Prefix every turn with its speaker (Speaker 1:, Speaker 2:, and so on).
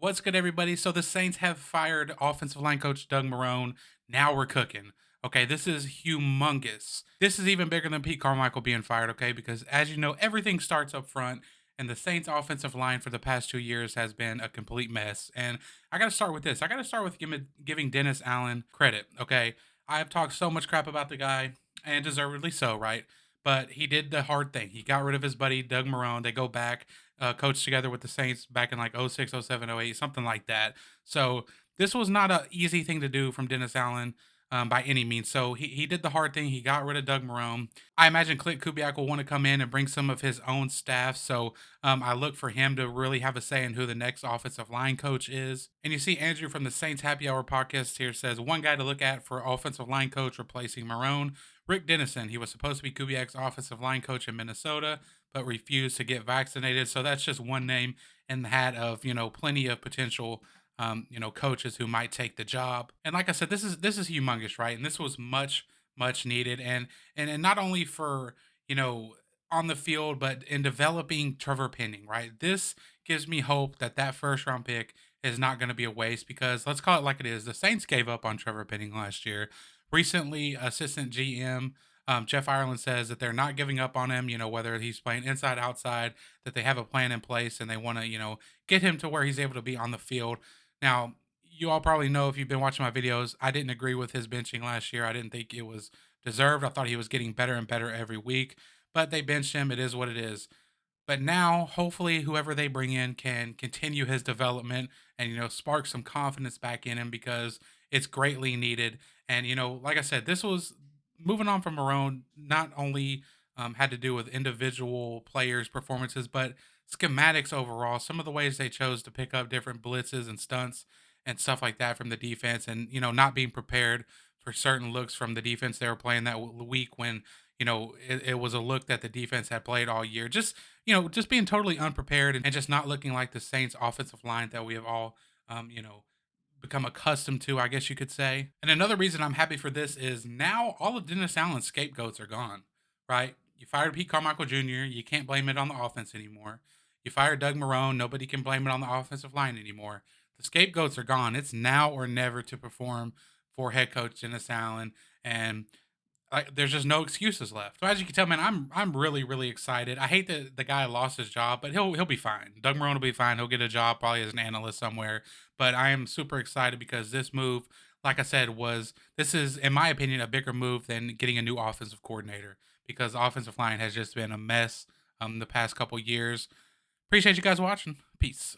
Speaker 1: What's good, everybody? So the Saints have fired offensive line coach Doug Marrone. Now we're cooking. Okay, this is humongous. This is even bigger than Pete Carmichael being fired, okay? Because as you know, everything starts up front, and the Saints offensive line for the past 2 years has been a complete mess. And I got to start with this. I got to start with giving Dennis Allen credit, okay? I've talked so much crap about the guy, and deservedly so, right? But he did the hard thing. He got rid of his buddy Doug Marrone. They go back coached together with the Saints back in like '06, '07, '08, something like that. So this was not an easy thing to do from Dennis Allen by any means. So he did the hard thing. He got rid of Doug Marrone. I imagine Clint Kubiak will want to come in and bring some of his own staff. So I look for him to really have a say in who the next offensive line coach is. And you see Andrew from the Saints Happy Hour podcast here says one guy to look at for offensive line coach replacing Marrone, Rick Dennison. He was supposed to be Kubiak's offensive line coach in Minnesota but refused to get vaccinated. So that's just one name in the hat of plenty of potential coaches who might take the job. And like I said, this is humongous, right? And this was much needed, and not only for you know on the field, but in developing Trevor Penning, right? This gives me hope that that first round pick is not going to be a waste because let's call it like it is. The Saints gave up on Trevor Penning last year. Recently, assistant GM Jeff Ireland says that they're not giving up on him, whether he's playing inside, outside, that they have a plan in place and they want to, get him to where he's able to be on the field. Now, you all probably know if you've been watching my videos, I didn't agree with his benching last year. I didn't think it was deserved. I thought he was getting better and better every week, but they benched him. It is what it is. But now, hopefully, whoever they bring in can continue his development and, spark some confidence back in him because it's greatly needed. And, like I said, this was moving on from Marone, not only had to do with individual players' performances, but schematics overall. Some of the ways they chose to pick up different blitzes and stunts and stuff like that from the defense, and, not being prepared for certain looks from the defense they were playing that week when it was a look that the defense had played all year. Just being totally unprepared and just not looking like the Saints offensive line that we have all, become accustomed to, I guess you could say. And another reason I'm happy for this is now all of Dennis Allen's scapegoats are gone, right? You fired Pete Carmichael Jr., you can't blame it on the offense anymore. You fired Doug Marrone, nobody can blame it on the offensive line anymore. The scapegoats are gone. It's now or never to perform for head coach Dennis Allen. And there's just no excuses left. So as you can tell, man, I'm really excited. I hate that the guy lost his job, but he'll be fine. Doug Marrone will be fine. He'll get a job probably as an analyst somewhere. But I am super excited because this move, like I said, this is in my opinion a bigger move than getting a new offensive coordinator because the offensive line has just been a mess the past couple years. Appreciate you guys watching. Peace.